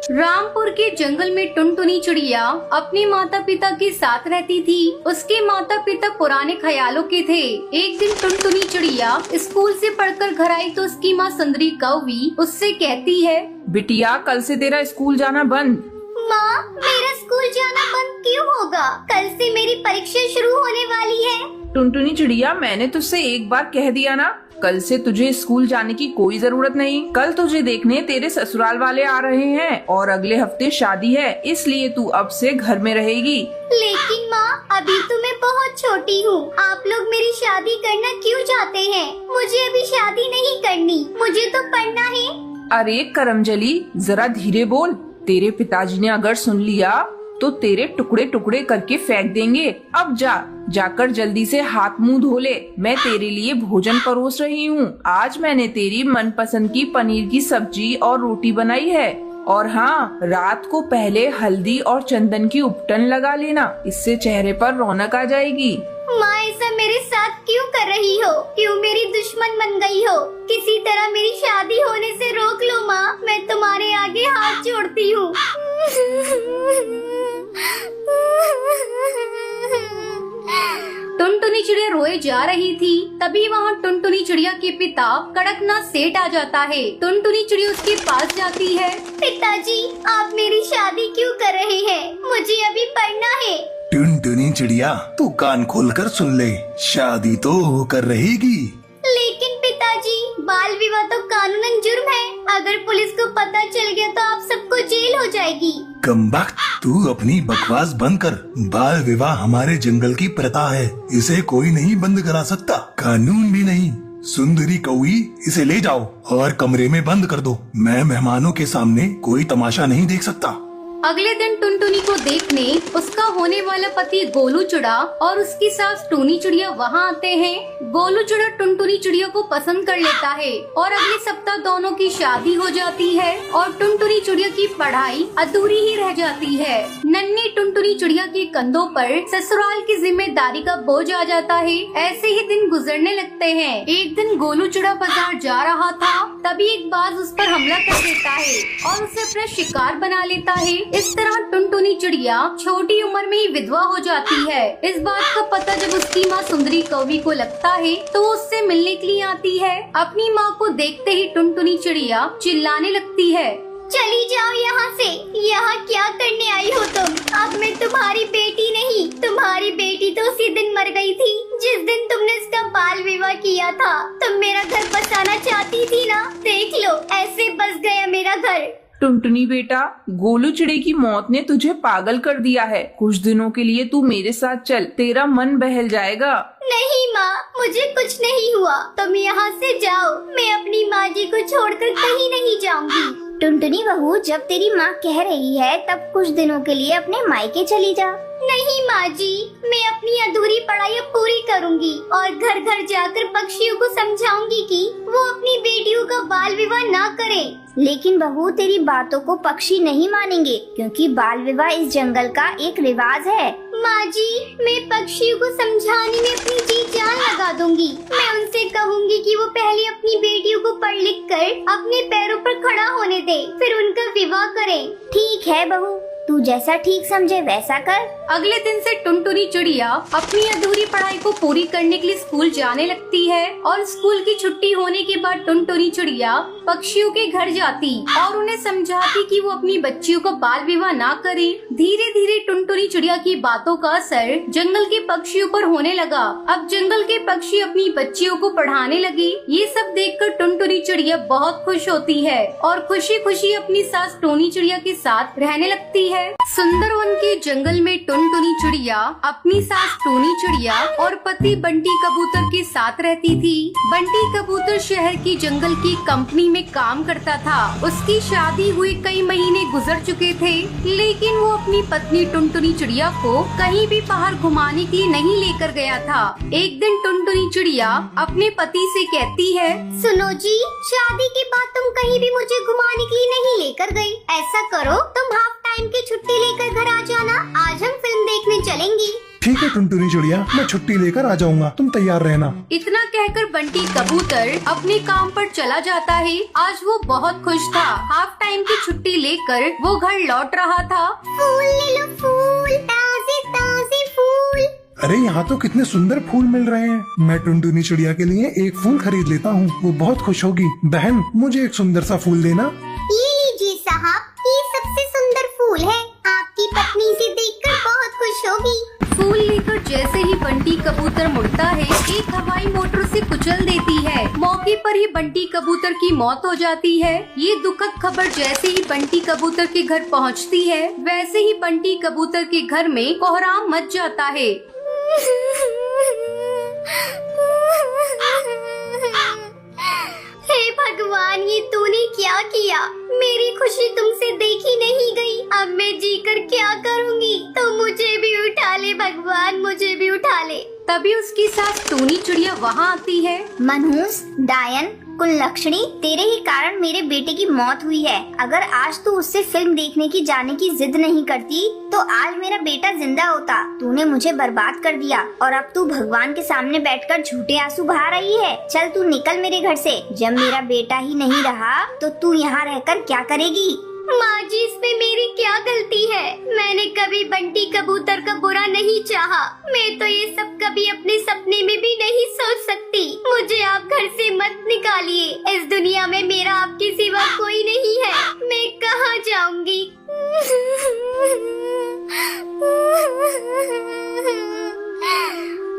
रामपुर के जंगल में टुनटुनी चिड़िया अपने माता पिता के साथ रहती थी। उसके माता पिता पुराने ख्यालों के थे। एक दिन टुनटुनी चिड़िया स्कूल से पढ़कर घर आई तो उसकी माँ सुंदरी कौवी उससे कहती है, बिटिया कल से तेरा स्कूल जाना बंद। माँ, मेरा स्कूल जाना बंद क्यों होगा? कल से मेरी परीक्षा शुरू होने वाली है। टुनटुनी चिड़िया, मैंने तुझसे एक बार कह दिया ना, कल से तुझे स्कूल जाने की कोई जरूरत नहीं। कल तुझे देखने तेरे ससुराल वाले आ रहे हैं और अगले हफ्ते शादी है, इसलिए तू अब से घर में रहेगी। लेकिन माँ, अभी तो मैं बहुत छोटी हूँ। आप लोग मेरी शादी करना क्यों चाहते हैं? मुझे अभी शादी नहीं करनी, मुझे तो पढ़ना है। अरे करमजली, जरा धीरे बोल। तेरे पिताजी ने अगर सुन लिया तो तेरे टुकड़े टुकड़े करके फेंक देंगे। अब जाकर जल्दी से हाथ मुंह धो ले। मैं तेरे लिए भोजन परोस रही हूँ। आज मैंने तेरी मनपसंद की पनीर की सब्जी और रोटी बनाई है। और हाँ, रात को पहले हल्दी और चंदन की उपटन लगा लेना, इससे चेहरे पर रौनक आ जाएगी। माँ, ऐसा मेरे साथ क्यों कर रही हो? क्यों मेरी दुश्मन बन गई हो? किसी तरह मेरी शादी होने से रोक लो माँ, मैं तुम्हारे आगे हाथ जोड़ती हूँ। टुनटुनी चिड़िया रोए जा रही थी। तभी वहाँ टुनटुनी चिड़िया के पिता कड़कनाथ सेठ आ जाता है। टुनटुनी चिड़िया उसके पास जाती है। पिताजी, आप मेरी शादी क्यों कर रहे हैं? मुझे अभी पढ़ना है। टुनटुनी चिड़िया, तू कान खोलकर सुन ले, शादी तो होकर रहेगी। लेकिन पिताजी, बाल विवाह तो कानूनन जुर्म है। अगर पुलिस को पता चल गया तो आप सबको जेल हो जाएगी। कमबख्त, तू अपनी बकवास बंद कर। बाल विवाह हमारे जंगल की प्रथा है, इसे कोई नहीं बंद करा सकता, कानून भी नहीं। सुंदरी कौवी, इसे ले जाओ और कमरे में बंद कर दो। मैं मेहमानों के सामने कोई तमाशा नहीं देख सकता। अगले दिन टुनटुनी को देखने उसका होने वाला पति गोलू चिड़ा और उसकी सास टूनी चिड़िया वहाँ आते हैं। गोलू चिड़ा टुनटुनी चिड़िया को पसंद कर लेता है और अगले सप्ताह दोनों की शादी हो जाती है और टुनटुनी चिड़िया की पढ़ाई अधूरी ही रह जाती है। नन्ही टुनटुनी चिड़िया के कंधों पर ससुराल की जिम्मेदारी का बोझ आ जाता है। ऐसे ही दिन गुजरने लगते हैं। एक दिन गोलू चिड़ा बाजार जा रहा था, तभी एक बाज उस पर हमला कर देता है और उसे अपना शिकार बना लेता है। इस तरह टुनटुनी चिड़िया छोटी उम्र में ही विधवा हो जाती है। इस बात का पता जब उसकी माँ सुंदरी कौवी को लगता है तो वो उससे मिलने के लिए आती है। अपनी माँ को देखते ही टुनटुनी चिड़िया चिल्लाने लगती है, चली जाओ यहाँ से। यहाँ क्या करने आई हो तुम? अब मैं तुम्हारी बेटी नहीं, तुम्हारी बेटी तो उसी दिन मर गई थी जिस दिन तुमने उसका बाल विवाह किया था। तुम मेरा घर बसाना चाहती थी ना, देख लो ऐसे बस गया मेरा घर। टुनटुनी बेटा, गोलू चिड़े की मौत ने तुझे पागल कर दिया है। कुछ दिनों के लिए तू मेरे साथ चल, तेरा मन बहल जाएगा। नहीं माँ, मुझे कुछ नहीं हुआ, तुम यहाँ से जाओ। मैं अपनी माँ जी को छोड़कर कहीं नहीं जाऊंगी। टुनटुनी बहू, जब तेरी माँ कह रही है तब कुछ दिनों के लिए अपने मायके चली जा। नहीं माँ जी, मैं अपनी अधूरी पढ़ाई अब पूरी करूंगी और घर घर जाकर पक्षियों को समझाऊंगी कि वो अपनी बेटियों का बाल विवाह ना करें। लेकिन बहू, तेरी बातों को पक्षी नहीं मानेंगे क्योंकि बाल विवाह इस जंगल का एक रिवाज है। माँ जी, मैं पक्षियों को समझाने में अपनी जी जान लगा दूंगी। मैं उनसे कहूँगी कि वो पहले अपनी बेटियों को पढ़ लिख कर अपने पैरों पर खड़ा होने दे, फिर उनका विवाह करें। ठीक है बहू, तू जैसा ठीक समझे वैसा कर। अगले दिन से टुनटुनी चिड़िया अपनी अधूरी पढ़ाई को पूरी करने के लिए स्कूल जाने लगती है और स्कूल की छुट्टी होने के बाद टुनटुनी चिड़िया पक्षियों के घर जाती और उन्हें समझाती कि वो अपनी बच्चियों का बाल विवाह ना करें। धीरे धीरे टुनटुनी चिड़िया की बातों का असर जंगल के पक्षियों पर होने लगा। अब जंगल के पक्षी अपनी बच्चियों को पढ़ाने लगे। ये सब देखकर टुनटुनी चिड़िया बहुत खुश होती है और खुशी खुशी अपनी सास टूनी चिड़िया के साथ रहने लगती है। सुंदरवन के जंगल में टुनटुनी चिड़िया अपनी सास टूनी चिड़िया और पति बंटी कबूतर के साथ रहती थी। बंटी कबूतर शहर की जंगल की कंपनी में काम करता था। उसकी शादी हुई कई महीने गुजर चुके थे, लेकिन वो अपनी पत्नी टुनटुनी चिड़िया को कहीं भी बाहर घुमाने के लिए नहीं लेकर गया था। एक दिन टुनटुनी चिड़िया अपने पति से कहती है, सुनो जी, शादी के बाद तुम कहीं भी मुझे घुमाने के लिए नहीं लेकर गई। ऐसा करो, तुम हाफ टाइम की छुट्टी लेकर घर आ जाना, आज हम फिल्म देखने चलेंगी। ठीक है टुनटुनी चिड़िया, मैं छुट्टी लेकर आ जाऊंगा, तुम तैयार रहना। इतना कहकर बंटी कबूतर अपने काम पर चला जाता है। आज वो बहुत खुश था। हाफ टाइम की छुट्टी लेकर वो घर लौट रहा था। फूल ले लो, फूल, ताजे ताजे फूल। अरे यहाँ तो कितने सुंदर फूल मिल रहे हैं। मैं टुनटुनी चिड़िया के लिए एक फूल खरीद लेता हूँ, वो बहुत खुश होगी। बहन, मुझे एक सुंदर सा फूल देना। ये लीजिए साहब, ये सबसे सुंदर फूल है। आपकी पत्नी इसे देखकर बहुत खुश होगी। फूल लेकर जैसे ही बंटी कबूतर मुड़ता है, एक हवाई मोटर से कुचल देती है। मौके पर ही बंटी कबूतर की मौत हो जाती है। ये दुखद खबर जैसे ही बंटी कबूतर के घर पहुंचती है, वैसे ही बंटी कबूतर के घर में कोहराम मच जाता है। हे भगवान, ये तूने क्या किया? मेरी खुशी तुमसे देखी नहीं गई। अब मैं जीकर क्या करूंगी? तो मुझे भी उठा ले भगवान, मुझे भी उठा ले। तभी उसकी सास टूनी चिड़िया वहाँ आती है। मनहूस, डायन, कुलक्षणी, तेरे ही कारण मेरे बेटे की मौत हुई है। अगर आज तू उससे फिल्म देखने की जाने की जिद नहीं करती तो आज मेरा बेटा जिंदा होता। तूने मुझे बर्बाद कर दिया और अब तू भगवान के सामने बैठकर झूठे आंसू बहा रही है। चल तू निकल मेरे घर से। जब मेरा बेटा ही नहीं रहा तो तू यहाँ रहकर क्या करेगी? माँ जी, इसमें मेरी क्या गलती है? मैंने कभी बंटी कबूतर का बुरा नहीं चाहा। मैं तो ये सब कभी अपने सपने में भी नहीं सोच सकती। मुझे आप घर से मत निकालिए। इस दुनिया में मेरा आपके सिवा कोई नहीं है। मैं कहाँ जाऊंगी?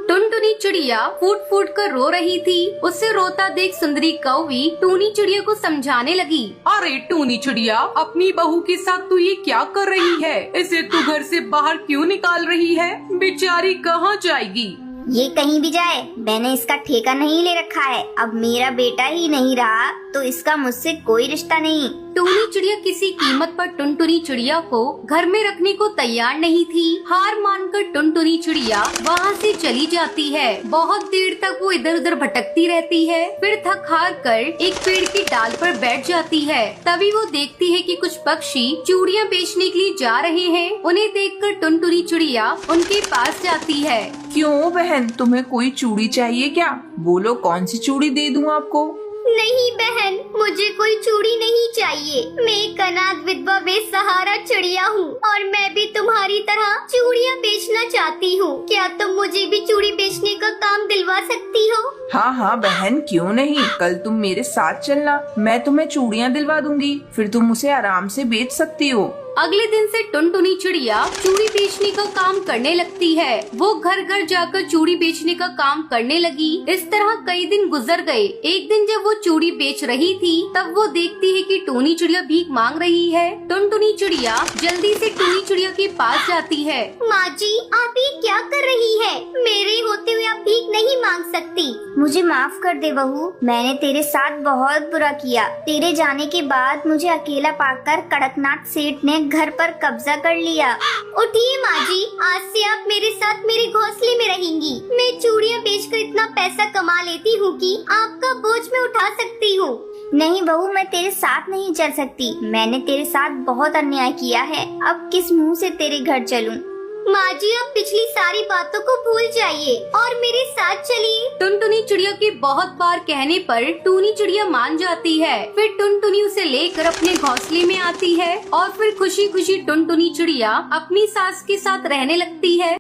टुनटुनी चिड़िया फूट फूट कर रो रही थी। उसे रोता देख सुंदरी कौवी टूनी चिड़िया को समझाने लगी। अरे टूनी चिड़िया, अपनी बहू के साथ तू ये क्या कर रही है? इसे तू घर से बाहर क्यों निकाल रही है? बेचारी कहाँ जाएगी? ये कहीं भी जाए, मैंने इसका ठेका नहीं ले रखा है। अब मेरा बेटा ही नहीं रहा तो इसका मुझसे कोई रिश्ता नहीं। टूनी चिड़िया किसी कीमत पर टुनटुनी चिड़िया को घर में रखने को तैयार नहीं थी। हार मानकर टुनटुनी चिड़िया वहाँ से चली जाती है। बहुत देर तक वो इधर उधर भटकती रहती है। फिर थक हार कर एक पेड़ की डाल पर बैठ जाती है। तभी वो देखती है कि कुछ पक्षी चूड़ियाँ बेचने के लिए जा रहे हैं। उन्हें देखकर टुनटुनी चिड़िया उनके पास जाती है। क्यों बहन, तुम्हें कोई चूड़ी चाहिए क्या? बोलो, कौन सी चूड़ी दे दूं आपको? नहीं बहन, मुझे कोई चूड़ी नहीं चाहिए। मैं एक अनाथ विधवा बेसहारा चिड़िया हूँ और मैं भी तुम्हारी तरह चूड़ियाँ बेचना चाहती हूँ। क्या तुम मुझे भी चूड़ी बेचने का काम दिलवा सकती हो? हाँ हाँ बहन, क्यों नहीं। कल तुम मेरे साथ चलना, मैं तुम्हें चूड़ियाँ दिलवा दूंगी। फिर तुम उसे आराम से बेच सकती हो। अगले दिन से टुनटुनी चिड़िया चूड़ी बेचने का काम करने लगती है। वो घर घर जाकर चूड़ी बेचने का काम करने लगी। इस तरह कई दिन गुजर गए। एक दिन जब वो चूड़ी बेच रही थी, तब वो देखती है कि टूनी चिड़िया भीख मांग रही है। टुनटुनी चिड़िया जल्दी से टूनी चिड़िया के पास जाती है। माँ जी, आप ये क्या कर रही है? मेरे होते हुए आप भीख नहीं मांग सकती। मुझे माफ कर दे बहू, मैंने तेरे साथ बहुत बुरा किया। तेरे जाने के बाद मुझे अकेला पाकर कड़कनाथ सेठ ने घर पर कब्जा कर लिया। उठिए माँ जी, आज से आप मेरे साथ मेरे घोंसले में रहेंगी। मैं चूड़ियाँ बेचकर इतना पैसा कमा लेती हूँ कि आपका बोझ मैं उठा सकती हूँ। नहीं बहू, मैं तेरे साथ नहीं चल सकती। मैंने तेरे साथ बहुत अन्याय किया है। अब किस मुंह से तेरे घर चलूं? माँ जी, अब पिछली सारी बातों को भूल जाइए और मेरे साथ चलिए। टुनटुनी चिड़िया के बहुत बार कहने पर टूनी चिड़िया मान जाती है। फिर टुनटुनी उसे लेकर अपने घोंसले में आती है और फिर खुशी खुशी टुनटुनी चिड़िया अपनी सास के साथ रहने लगती है।